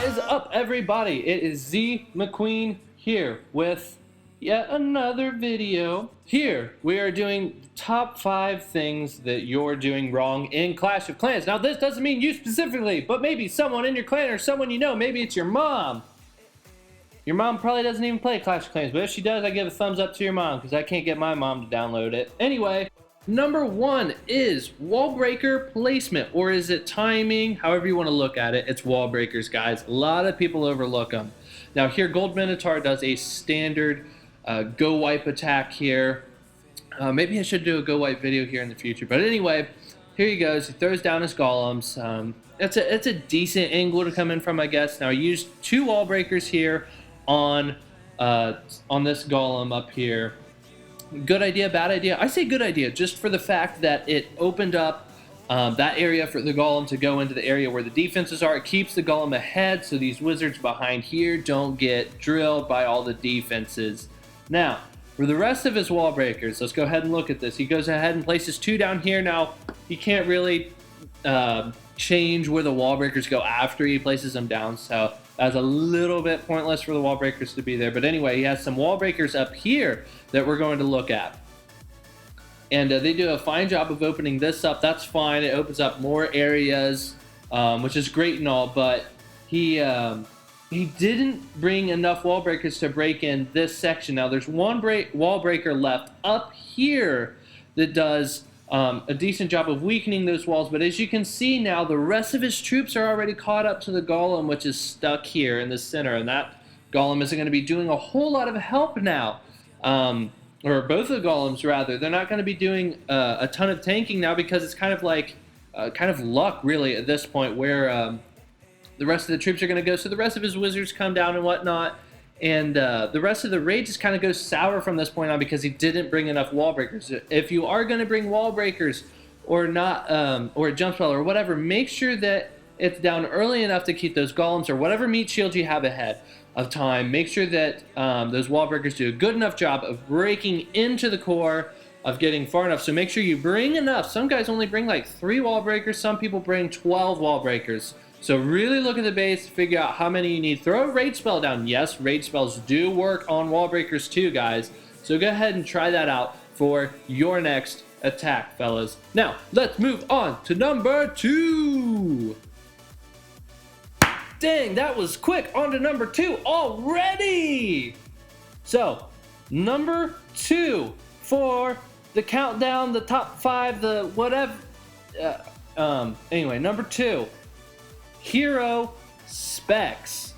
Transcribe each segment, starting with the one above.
Is up, everybody? It is Z McQueen here with yet another video. Here we are doing top 5 things that you're doing wrong in Clash of Clans. Now this doesn't mean you specifically, but maybe someone in your clan or someone you know. Maybe it's your mom. Your mom probably doesn't even play Clash of Clans, but if she does, I give a thumbs up to your mom because I can't get my mom to download it. Anyway, number 1 is wall breaker placement, or is it timing? However you want to look at it, it's wall breakers, guys. A lot of people overlook them. Now here, Gold Minotaur does a standard go wipe attack here. Maybe I should do a go wipe video here in the future, but anyway, here he goes. He throws down his golems. It's a decent angle to come in from, I guess. Now I used 2 wall breakers here on this golem up here. Good idea, bad idea? I say good idea just for the fact that it opened up that area for the golem to go into the area where the defenses are. It keeps the golem ahead so these wizards behind here don't get drilled by all the defenses. Now, for the rest of his wall breakers, let's go ahead and look at this. He goes ahead and places 2 down here. Now, he can't really change where the wall breakers go after he places them down, so that's a little bit pointless for the wall breakers to be there. But anyway, he has some wall breakers up here that we're going to look at. And they do a fine job of opening this up. That's fine. It opens up more areas, which is great and all. But he didn't bring enough wall breakers to break in this section. Now, there's one wall breaker left up here that does a decent job of weakening those walls, but as you can see now, the rest of his troops are already caught up to the golem, which is stuck here in the center, and that golem isn't going to be doing a whole lot of help now, or both of the golems rather. They're not going to be doing a ton of tanking now because it's kind of like luck really at this point where the rest of the troops are going to go, so the rest of his wizards come down and whatnot. And the rest of the raid just kind of goes sour from this point on because he didn't bring enough wall breakers. If you are going to bring wall breakers or not, or a jump spell or whatever, make sure that it's down early enough to keep those golems or whatever meat shield you have ahead of time. Make sure that those wall breakers do a good enough job of breaking into the core, of getting far enough. So make sure you bring enough. Some guys only bring like 3 wall breakers. Some people bring 12 wall breakers. So really look at the base, figure out how many you need. Throw a raid spell down. Yes, raid spells do work on wall breakers too, guys. So go ahead and try that out for your next attack, fellas. Now, let's move on to number 2. Dang, that was quick. On to number 2 already. So, number 2 for the countdown, the top 5, the whatever. Anyway, number 2. Hero specs.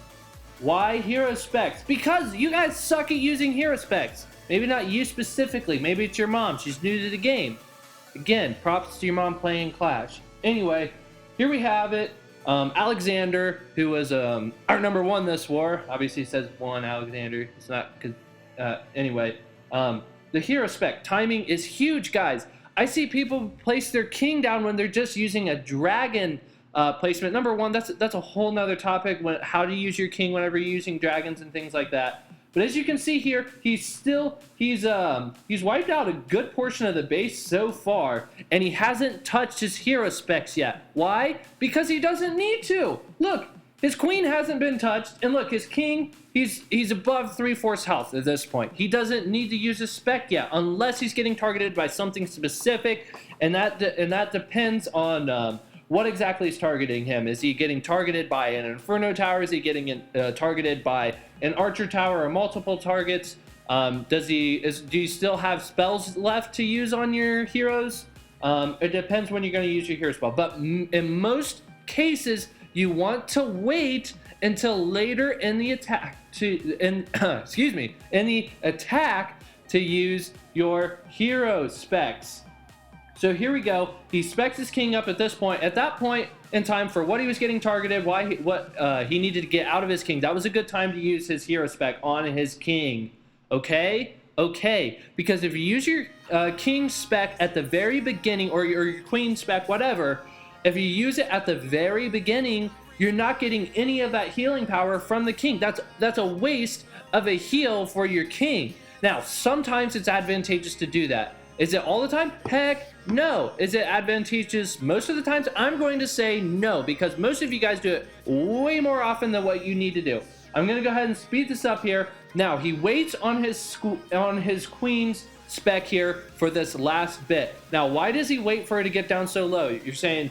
Why hero specs? Because you guys suck at using hero specs. Maybe not you specifically. Maybe it's your mom. She's new to the game. Again, props to your mom playing Clash. Anyway, here we have it. Alexander, who was our number 1 this war. Obviously it says 1 Alexander. It's not... anyway, the hero spec. Timing is huge, guys. I see people place their king down when they're just using a dragon placement. Number 1, that's a whole nother topic, how to use your king whenever you're using dragons and things like that. But as you can see here, he's wiped out a good portion of the base so far, and he hasn't touched his hero specs yet. Why? Because he doesn't need to. Look, his queen hasn't been touched, and look, his king, he's above 3/4 health at this point. He doesn't need to use his spec yet, unless he's getting targeted by something specific, and that depends on what exactly is targeting him. Is he getting targeted by an Inferno Tower? Is he getting targeted by an Archer Tower or multiple targets? Do you still have spells left to use on your heroes? It depends when you're going to use your hero spell. But in most cases, you want to wait until later in the attack in the attack to use your hero specs. So here we go. He specs his king up at this point. At that point in time, for what he was getting targeted, what he needed to get out of his king, that was a good time to use his hero spec on his king. Okay? Okay. Because if you use your king spec at the very beginning, or your queen spec, whatever, if you use it at the very beginning, you're not getting any of that healing power from the king. That's a waste of a heal for your king. Now, sometimes it's advantageous to do that. Is it all the time? Heck no. Is it advantageous most of the times? I'm going to say no, because most of you guys do it way more often than what you need to do. I'm going to go ahead and speed this up here. Now, he waits on his queen's spec here for this last bit. Now, why does he wait for her to get down so low? You're saying,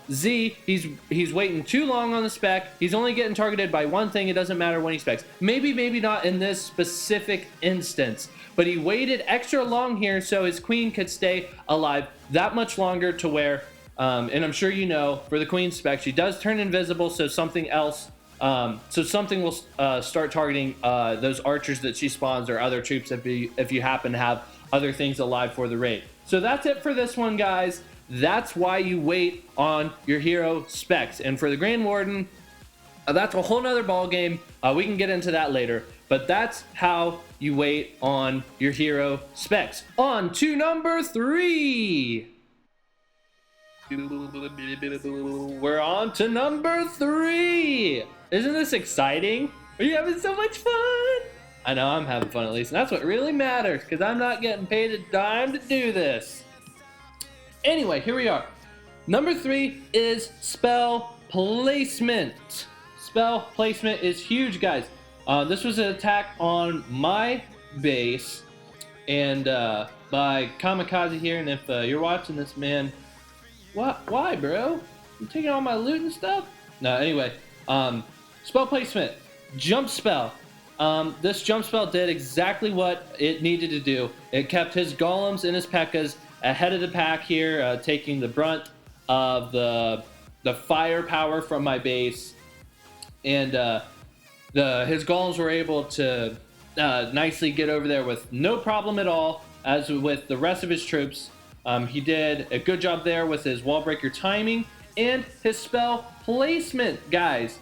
Z, he's waiting too long on the spec. He's only getting targeted by one thing. It doesn't matter when he specs. Maybe not in this specific instance. But he waited extra long here so his queen could stay alive that much longer to where, and I'm sure you know, for the queen spec, she does turn invisible, so something else, so something will start targeting those archers that she spawns or other troops if you happen to have other things alive for the raid. So that's it for this one, guys. That's why you wait on your hero specs. And for the Grand Warden, that's a whole nother ball game. We can get into that later, but that's how you wait on your hero specs. On to number 3. We're on to number 3. Isn't this exciting? Are you having so much fun? I know I'm having fun, at least. And that's what really matters, because I'm not getting paid a dime to do this. Anyway, here we are. Number 3 is spell placement. Spell placement is huge, guys. This was an attack on my base, and by Kamikaze here. And if you're watching this, man, why, bro? You taking all my loot and stuff? No, anyway, spell placement, jump spell. This jump spell did exactly what it needed to do. It kept his golems and his P.E.K.K.A.s ahead of the pack here, taking the brunt of the firepower from my base, and his golems were able to nicely get over there with no problem at all. As with the rest of his troops, he did a good job there with his wall breaker timing and his spell placement, guys.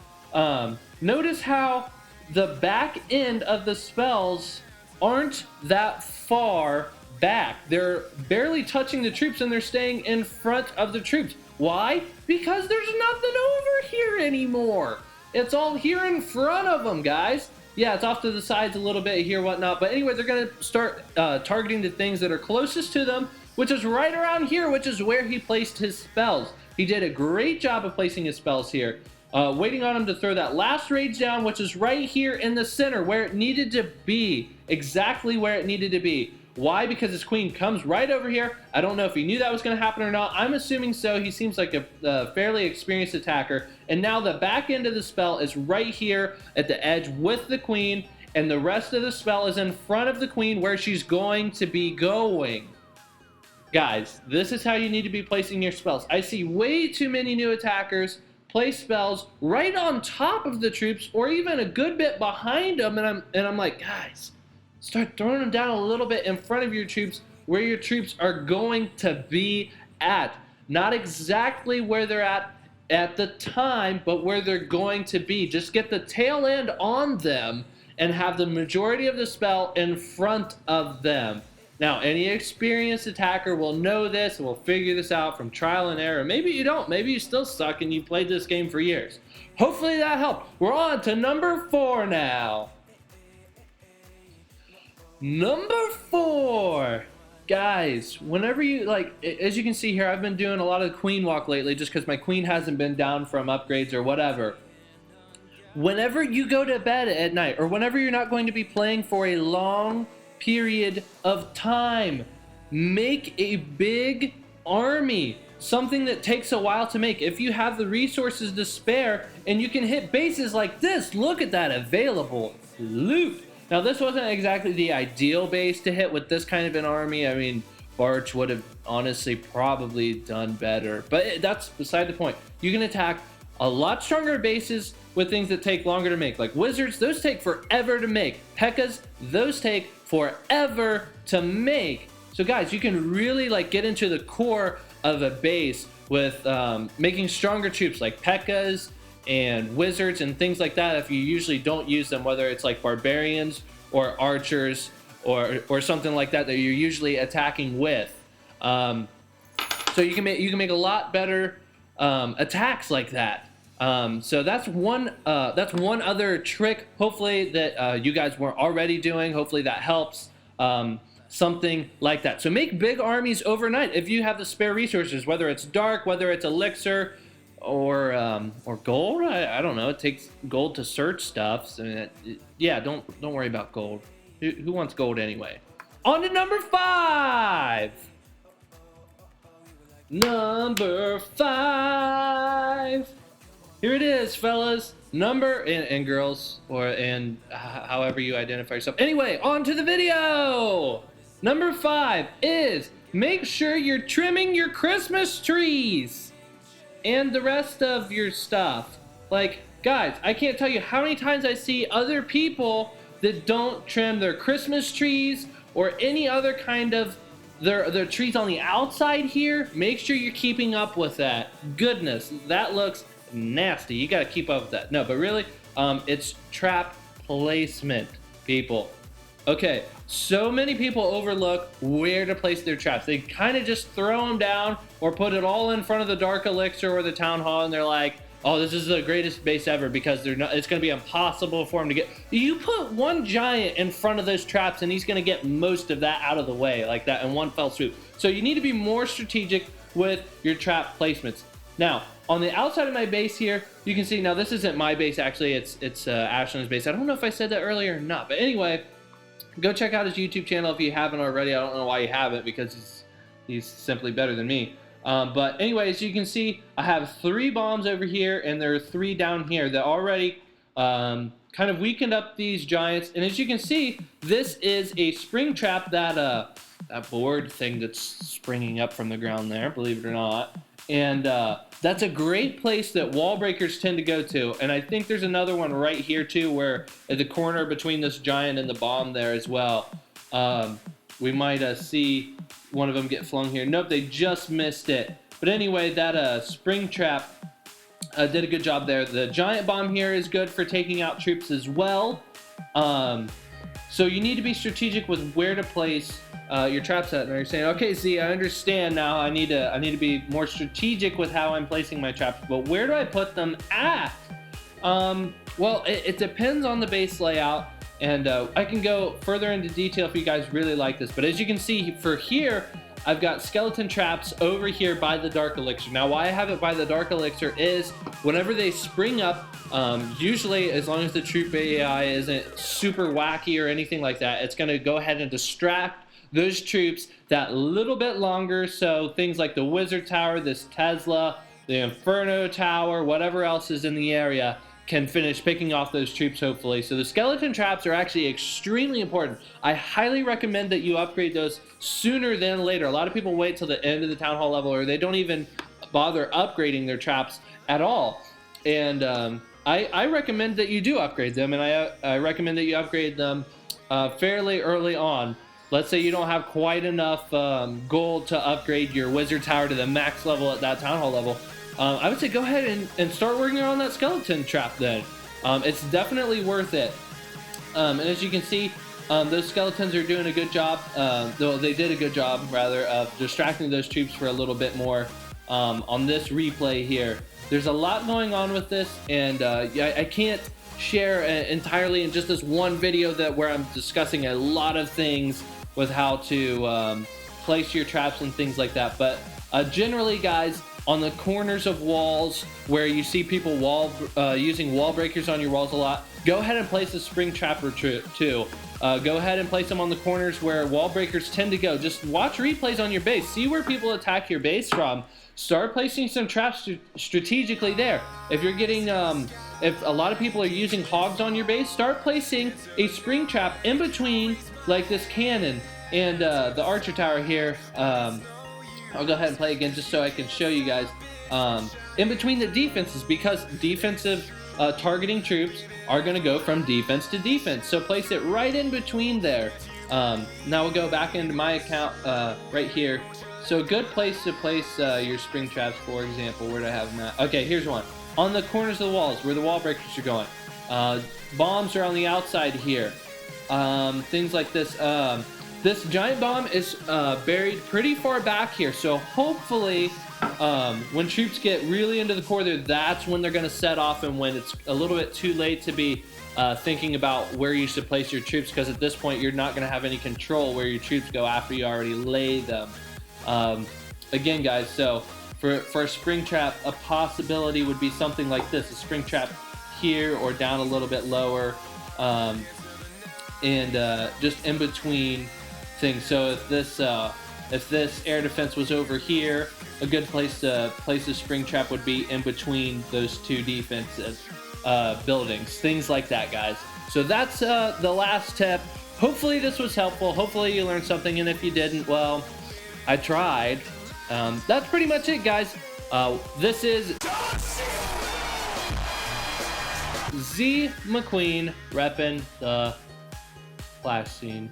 Notice how the back end of the spells aren't that far back. They're barely touching the troops, and they're staying in front of the troops. Why? Because there's nothing over here anymore. It's all here in front of them, guys. Yeah, it's off to the sides a little bit here, whatnot. But anyway, they're going to start targeting the things that are closest to them, which is right around here, which is where he placed his spells. He did a great job of placing his spells here. Waiting on him to throw that last rage down, which is right here in the center, where it needed to be. Exactly where it needed to be. Why? Because his queen comes right over here. I don't know if he knew that was going to happen or not. I'm assuming so. He seems like a fairly experienced attacker. And now the back end of the spell is right here at the edge with the queen. And the rest of the spell is in front of the queen where she's going to be going. Guys, this is how you need to be placing your spells. I see way too many new attackers place spells right on top of the troops or even a good bit behind them. And I'm like, guys, start throwing them down a little bit in front of your troops where your troops are going to be at. Not exactly where they're at the time, but where they're going to be. Just get the tail end on them and have the majority of the spell in front of them. Now, any experienced attacker will know this and will figure this out from trial and error. Maybe you don't. Maybe you still suck and you played this game for years. Hopefully that helped. We're on to number 4 now. Number 4, guys, whenever you, like, as you can see here, I've been doing a lot of the queen walk lately just because my queen hasn't been down from upgrades or whatever. Whenever you go to bed at night, or whenever you're not going to be playing for a long period of time, make a big army, something that takes a while to make. If you have the resources to spare and you can hit bases like this, look at that available loot. Now, this wasn't exactly the ideal base to hit with this kind of an army. I mean, Barch would have honestly probably done better, but that's beside the point. You can attack a lot stronger bases with things that take longer to make, like wizards. Those take forever to make. P.E.K.K.A.s, those take forever to make. So guys, you can really like get into the core of a base with making stronger troops like P.E.K.K.A.s and wizards and things like that if you usually don't use them, whether it's like barbarians or archers or something like that you're usually attacking with. So you can make a lot better attacks like that. So that's one other trick, hopefully, that you guys weren't already doing. Hopefully that helps. something like that. So make big armies overnight if you have the spare resources, whether it's dark, whether it's elixir, or gold. I don't know. It takes gold to search stuff. So yeah, don't worry about gold. Who wants gold anyway? On to number 5. Number 5. Here it is, fellas. Number and girls, and however you identify yourself. Anyway, on to the video. Number 5 is make sure you're trimming your Christmas trees and the rest of your stuff. Like, guys, I can't tell you how many times I see other people that don't trim their Christmas trees or any other kind of their trees on the outside here. Make sure you're keeping up with that. Goodness, that looks nasty. You got to keep up with that. No, but really, it's trap placement, people. Okay, so many people overlook where to place their traps. They kind of just throw them down or put it all in front of the dark elixir or the town hall, and they're like, oh, this is the greatest base ever because it's going to be impossible for him to get. You put one giant in front of those traps and he's going to get most of that out of the way like that in one fell swoop. So you need to be more strategic with your trap placements. Now, on the outside of my base here, you can see, now this isn't my base actually, it's Ashland's base. I don't know if I said that earlier or not, but anyway, go check out his YouTube channel if you haven't already. I don't know why you haven't, because he's simply better than me. But anyway, as you can see, I have 3 bombs over here, and there are 3 down here that already kind of weakened up these giants. And as you can see, this is a spring trap, that board thing that's springing up from the ground there, believe it or not. And that's a great place that wall breakers tend to go to. And I think there's another one right here too, where at the corner between this giant and the bomb there as well. We might see one of them get flung here. Nope, they just missed it. But anyway, that spring trap did a good job there. The giant bomb here is good for taking out troops as well. So you need to be strategic with where to place your traps at. And you're saying, okay, Z, I understand now. I need to be more strategic with how I'm placing my traps. But where do I put them at? Well, it depends on the base layout. And I can go further into detail if you guys really like this. But as you can see, for here, I've got skeleton traps over here by the dark elixir. Now, why I have it by the dark elixir is whenever they spring up, usually as long as the troop AI isn't super wacky or anything like that, it's going to go ahead and distract those troops that little bit longer. So things like the wizard tower, this Tesla, the Inferno tower, whatever else is in the area, can finish picking off those troops, hopefully. So the skeleton traps are actually extremely important. I highly recommend that you upgrade those sooner than later. A lot of people wait till the end of the town hall level, or they don't even bother upgrading their traps at all. And I recommend that you do upgrade them, and I recommend that you upgrade them fairly early on. Let's say you don't have quite enough gold to upgrade your wizard tower to the max level at that town hall level. I would say go ahead and start working on that skeleton trap then. It's definitely worth it. And as you can see, those skeletons are doing a good job. They did a good job, rather, of distracting those troops for a little bit more on this replay here. There's a lot going on with this, and I can't share entirely in just this one video where I'm discussing a lot of things with how to place your traps and things like that. But generally, guys, on the corners of walls where you see people using wall breakers on your walls a lot, go ahead and place a spring trap or two. Go ahead and place them on the corners where wall breakers tend to go. Just watch replays on your base. See where people attack your base from. Start placing some traps strategically there. If you're getting, if a lot of people are using hogs on your base, start placing a spring trap in between, like this cannon and the archer tower here. I'll go ahead and play again just so I can show you guys. In between the defenses, because defensive targeting troops are going to go from defense to defense. So place it right in between there. Now we'll go back into my account right here. So a good place to place your spring traps, for example, where do I have them at? Okay, here's one. On the corners of the walls where the wall breakers are going. Bombs are on the outside here. Things like this. This giant bomb is buried pretty far back here, so hopefully when troops get really into the core there, that's when they're going to set off, and when it's a little bit too late to be thinking about where you should place your troops, because at this point you're not going to have any control where your troops go after you already lay them. Again, guys, so for a spring trap, a possibility would be something like this: a spring trap here or down a little bit lower, and just in between things. So if this air defense was over here, a good place to place a spring trap would be in between those two defenses buildings, things like that, guys. So that's the last tip. Hopefully this was helpful. Hopefully you learned something, and if you didn't, well, I tried. That's pretty much it, guys. This is Z McQueen repping the clash scene.